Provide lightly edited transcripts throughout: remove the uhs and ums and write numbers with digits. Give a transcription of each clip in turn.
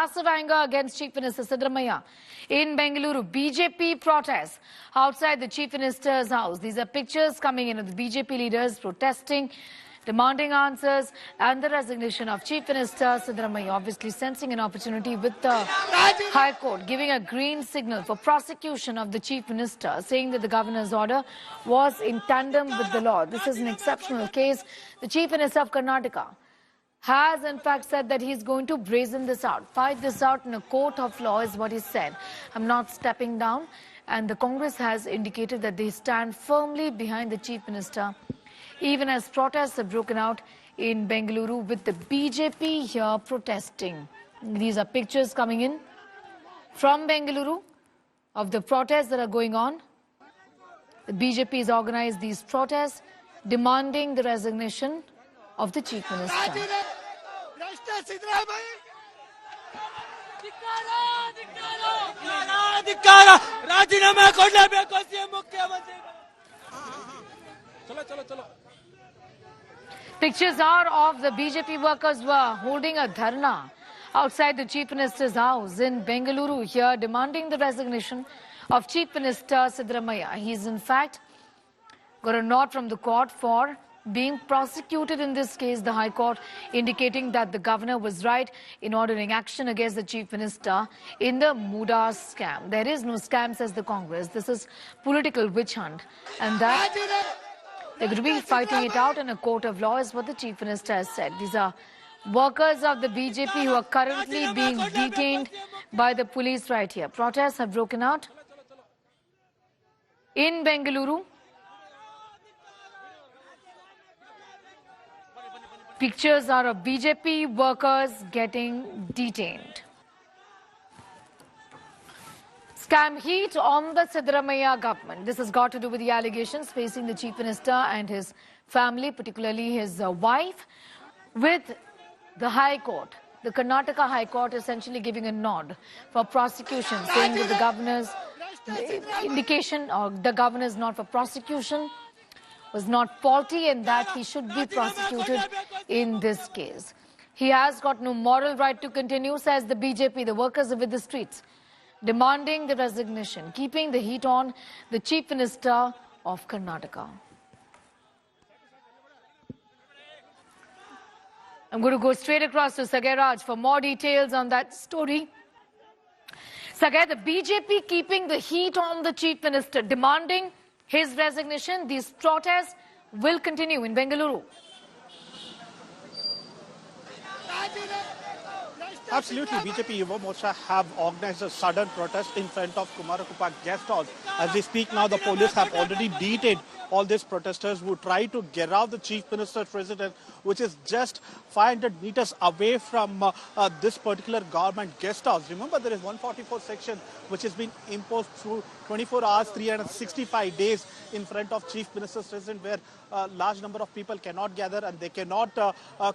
massive anger against Chief Minister Siddaramaiah. In Bengaluru, BJP protests outside the Chief Minister's house. These are pictures coming in of the BJP leaders protesting, demanding answers and the resignation of Chief Minister Siddaramaiah, obviously sensing an opportunity with the High Court giving a green signal for prosecution of the Chief Minister, saying that the Governor's order was in tandem with the law. This is an exceptional case. The Chief Minister of Karnataka has in fact said that he's going to brazen this out, fight this out in a court of law is what he said. I'm not stepping down. And the Congress has indicated that they stand firmly behind the Chief Minister, even as protests have broken out in Bengaluru with the BJP here protesting. These are pictures coming in from Bengaluru of the protests that are going on. The BJP has organized these protests demanding the resignation of the Chief Minister. Pictures are of the BJP workers who are holding a dharna outside the Chief Minister's house in Bengaluru here, demanding the resignation of Chief Minister Siddaramaiah. He's in fact got a nod from the court for being prosecuted in this case, the High Court indicating that the Governor was right in ordering action against the Chief Minister in the Muda scam. There is no scam, says the Congress. This is political witch hunt, and that they're going to be fighting it out in a court of law is what the Chief Minister has said. These are workers of the BJP who are currently being detained by the police right here. Protests have broken out in Bengaluru. Pictures are of BJP workers getting detained. Scam heat on the Siddaramaiah government. This has got to do with the allegations facing the Chief Minister and his family, particularly his wife, with the High Court. The Karnataka High Court essentially giving a nod for prosecution, saying that the Governor's indication or the Governor's nod for prosecution was not faulty and that he should be prosecuted in this case. He has got no moral right to continue, says the BJP. The workers are with the streets, demanding the resignation, keeping the heat on the Chief Minister of Karnataka. I'm going to go straight across to Sagai Raj for more details on that story. Sagai, the BJP keeping the heat on the Chief Minister, demanding his resignation. These protests will continue in Bengaluru. Absolutely. BJP Yuva Morcha have organized a sudden protest in front of Kumarakupa guest house. As we speak now, the police have already detained all these protesters who try to get out the Chief Minister's residence, which is just 500 meters away from this particular government guest house. Remember, there is 144 section which has been imposed through 24 hours, 365 days in front of Chief Minister's residence, where a large number of people cannot gather and they cannot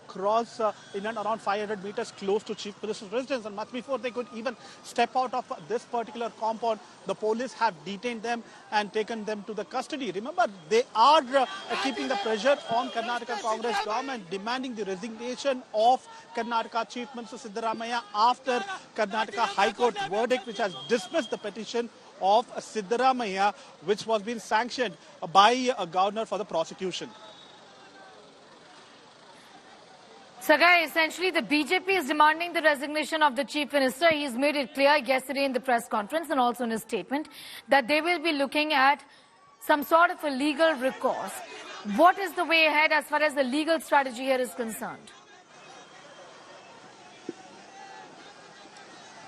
cross in and around 500 meters close to Chief Minister's residence. And much before they could even step out of this particular compound, the police have detained them and taken them to the custody. Remember, they are keeping the pressure on Karnataka Congress government, demanding the resignation of Karnataka Chief Minister Siddaramaiah after Karnataka High Court verdict, which has dismissed the petition of Siddaramaiah, which was being sanctioned by a governor for the prosecution. Sagai, essentially the BJP is demanding the resignation of the Chief Minister. He's made it clear yesterday in the press conference and also in his statement that they will be looking at some sort of a legal recourse. What is the way ahead as far as the legal strategy here is concerned?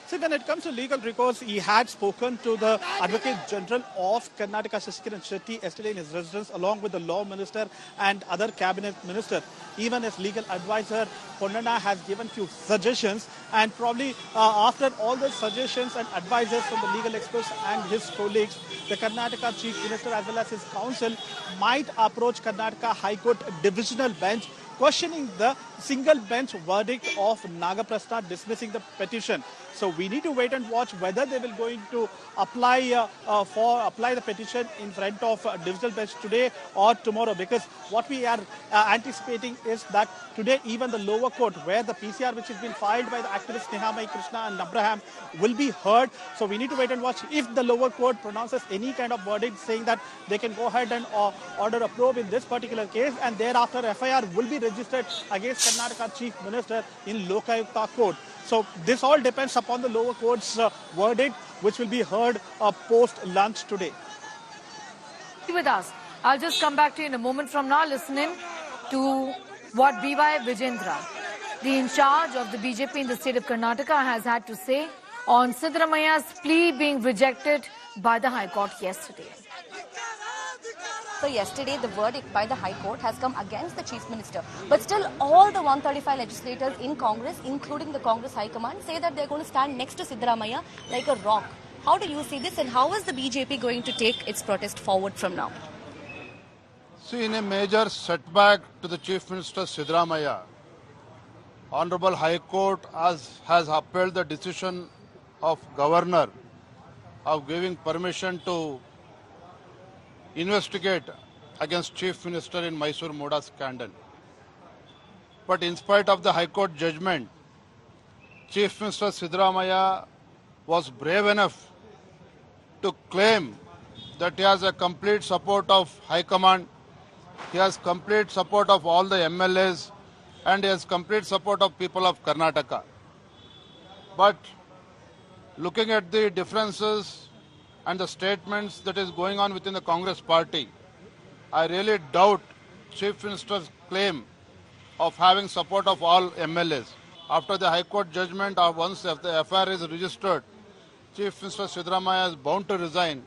See, when it comes to legal recourse, he had spoken to the Advocate General of Karnataka, Shashikiran Shetty, yesterday in his residence, along with the Law Minister and other Cabinet Minister. Even his legal advisor, Ponnanna, has given few suggestions, and probably after all the suggestions and advices from the legal experts and his colleagues, the Karnataka Chief Minister as well as his council might approach Karnataka High Court Divisional Bench questioning the single bench verdict of Nagaprasna dismissing the petition. So we need to wait and watch whether they will going to apply the petition in front of divisional bench today or tomorrow, because what we are anticipating is that today even the lower court, where the PCR which has been filed by the activists Nehamai Krishna and Abraham will be heard. So we need to wait and watch if the lower court pronounces any kind of verdict saying that they can go ahead and order a probe in this particular case, and thereafter FIR will be registered against Karnataka Chief Minister in Lokayukta Court. So this all depends upon the lower court's verdict, which will be heard post-lunch today. With us, I'll just come back to you in a moment from now, listening to what B.Y. Vijendra, the in charge of the BJP in the state of Karnataka, has had to say on Siddaramaya's plea being rejected by the High Court yesterday. So yesterday, the verdict by the High Court has come against the Chief Minister. But still, all the 135 legislators in Congress, including the Congress High Command, say that they're going to stand next to Siddaramaiah like a rock. How do you see this, and how is the BJP going to take its protest forward from now? See, in a major setback to the Chief Minister Siddaramaiah, Honorable High Court has upheld the decision of Governor of giving permission to investigate against Chief Minister in Mysore Moda scandal. But in spite of the High Court judgment, Chief Minister Siddaramaiah was brave enough to claim that he has a complete support of High Command, he has complete support of all the MLAs, and he has complete support of people of Karnataka. But looking at the differences and the statements that is going on within the Congress party, I really doubt Chief Minister's claim of having support of all MLAs. After the High Court judgment, once the FIR is registered, Chief Minister Siddaramaiah is bound to resign